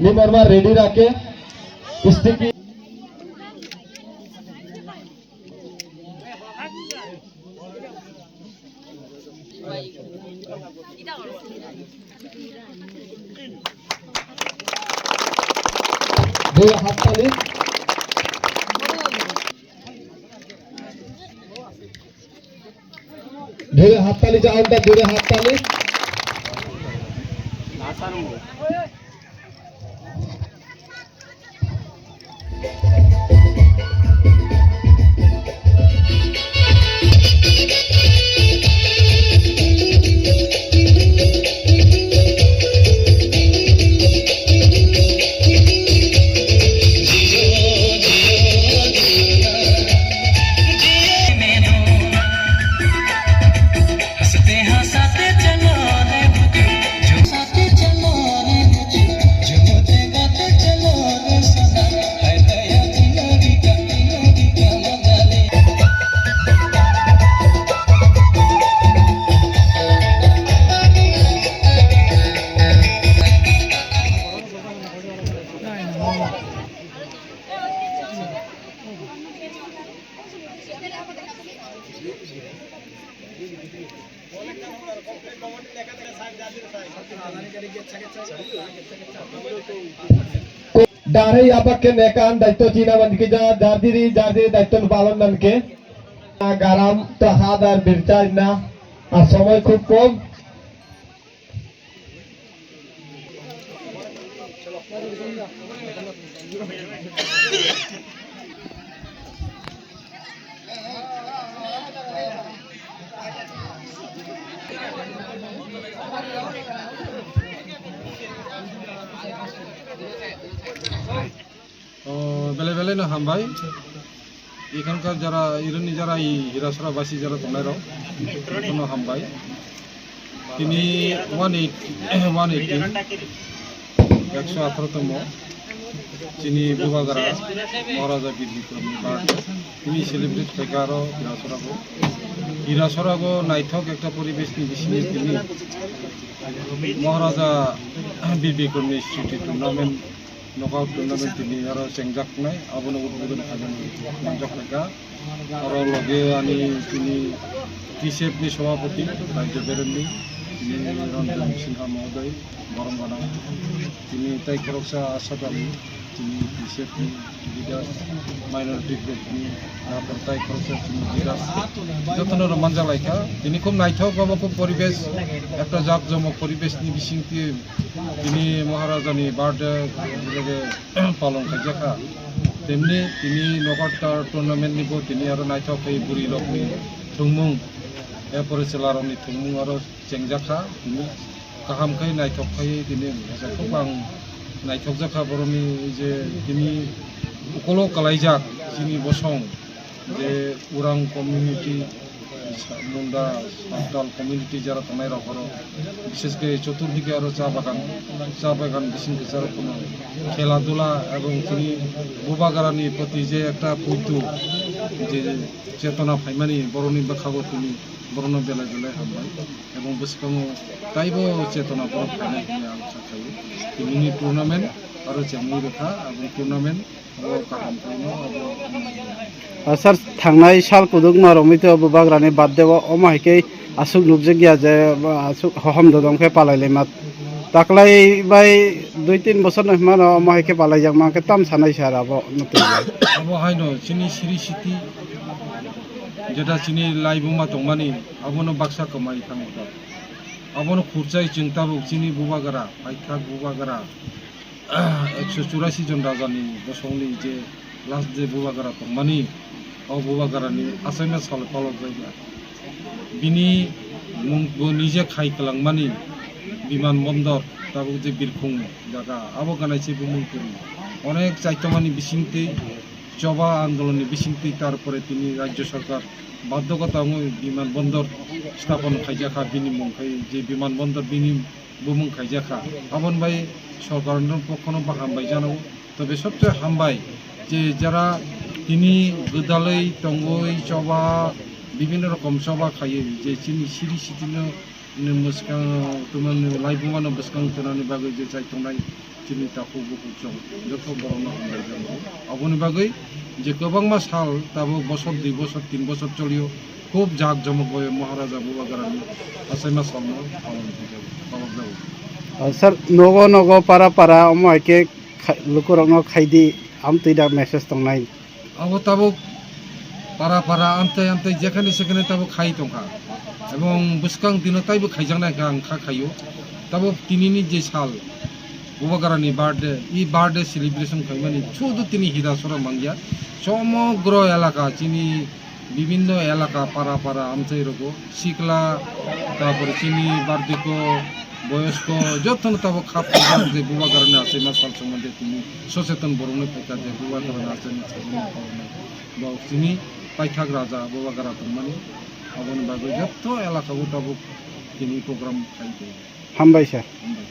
निमरमा ready रखे sticky दो हाथ ताली धीरे हाथ ताली जाओ धीरे हाथ ताली डारे याबक के नेकान दायित्व चीना बंद की जा जारदीरी दायित्व पालन नन के गाराम तो हाथ और बिरचा इन्ना और समय खूब कम बेले बेले न हामबाय एखानकार जरा इरनि जरा हिरासराबासी जरा तंनायराव बेखौनो हामबाय दिनै 180 118 तम जोंनि बुबागारा महाराजा बीर बिक्रमनि बार्थ दिनै सेलिब्रेट खालामो हिरासरागो नायथक एक परिवेशनि बिसिनि दिनै महाराजा बीर बिक्रमनि स्मृति टुर्नामेन्ट नकआउट टूर्नामेंट दिनै आरो सेंजाखनाय आबोनो उद्बोधन खालामनो मंजखलागा आरो लगे आनि दिनै टिसेफनि सभापति राज्य बेरेननि दिनै रंजन सिन्हा महोदय बरमबाना दिनै ताइखरक्सा आसादानि दिनै टिसेफनि लिडार माइनरिटी ग्रुपनि आरो ताइखरक्सा लिडार जतन रमानजा लायखा दिनै खूब नायथक बाबा खूब परिवेश একটা জাকজমক পরিবেশনি বিসিংতি তিনি মহারাজানি বার্থডে লগে পালন খাইজাখা তেমনি তিনি নকআউট টুর্নামেন্ট নিবো তিনি আরো নাইথক এই বুড়ি লগনি থুংমুং এরপরে সেলারনি থুংমুং আরো চেংজাখা তিনি কাহামখাই নাইথক খাই তিনি খুব আং नायथक जाखा बर'नि जे दिनै उकल कालायजाक जोंनि बसं जे उरां कमिउनिटी मुंडा सावताल कमिउनिटी जरा थानाय रावफोराव बिसेसके चतुर्दिके आरो चा बागान बिसिनि गेजेराव कोनो खेला धुला এবং তিনি बुबागारानि प्रति जे একটা পৈতু যে চেতনা ফাইমানি बर'नि बाखागो তিনি बर'नो बेलाय बेलाय हामबाय এবং बसखाङो ताइबो चेतना बर' फायनाय होनना आं सानखायो दिनैनि टुर्नामेन्ट आरो जेंनि रोखा এবং टुर्नामेन्ट सर थांनाय साल कुदुक मारमित बुबाग्रानि बाददेव अमाहिके आसुक नुबजेगिया जे आसुक हहम ददंखे पालायलेमा ताकलाय बाय 2-3 बছর नहमान अमाहिके पालायजाक माके ताम सानाय सार अब नते अब हायनो चिनि सिरि सिटी जेटा चिनि लाइबुमा दंमानि अबनो बाक्सा कमाय थांबा अबनो खुरचाय चिंताबो चिनि बुबागारा आइखा बुबागारा 184 जन राजानि बसंनि जे लास्ट जे बुबागारा दंमानि अ बुबागारानि आसामना साल पालक जायगा बिनि मुंबो निजे खायखलांमानि বিমান বন্দর তাবো যে বিরখুং জায়গা আবো গানাইছে বুমুলপুরি অনেক চাইতমানি বিসিংতি জবা আন্দোলনের বিসিংতি তারপরে তিনি রাজ্য সরকার বাধ্যকতা বিমান বন্দর স্থাপন খাইজাখা বিনি মুংখাই যে বিমান বন্দর বিনি বুমুং খাইজাখা আবন ভাই সরকারের পক্ষনো হামবাই জানাবো তবে সবচেয়ে হামবাই যে যারা তিনি গোদাलै টঙ্গই জবা বিভিন্ন রকম জবা খাইয়ে যে চিনি সিরি সিটিনো Numuskan tuman laibungan ng baskang tunan ni bagay jay tunay তিনি tapu bukucong joto borona hambai jango aboni bagai je kobangma sal tabo bosor 2 bosor 3 bosor cholio খুব জাক জমক ভাবে মহারাজা বুবাগারানি আসাইমা সালমা পালন যাবো স্যার নগ নগ পারা পারা অমাইকে লুকুরং খাইদি আমতৈদা মেসেজ তংনাই আবো তাবো পারা পারা আমতে আমতে যেখানে সেখানে তাবো খাই তংখা এবং বুসকাং দিনো তাইবো খাইজাংনাই গাংখা খাইও তাবো তিনিনি যে সাল বুবাগারানি বার্থডে ই বার্থডে সেলিব্রেশন খাইমানি শুধু তিনি হিদাসরা মাঙ্গিয়া সমগ্র এলাকা চিনি বিভিন্ন এলাকা পাড়া পাড়া আমচাই রকো শিকলা তারপরে চিনি বার্ধক্য বয়স্ক যতন তাবো খাপ যে বুবা কারণে আছে মাসাল সম্বন্ধে তিনি সচেতন বরণে পাইকা যে বুবা কারণে আছে বা তিনি পাইথাক রাজা বুবা কারা মানে আবন বাগৈ যত এলাকা তাবো তিনি প্রোগ্রাম খাইতে হামবাই স্যার আমরা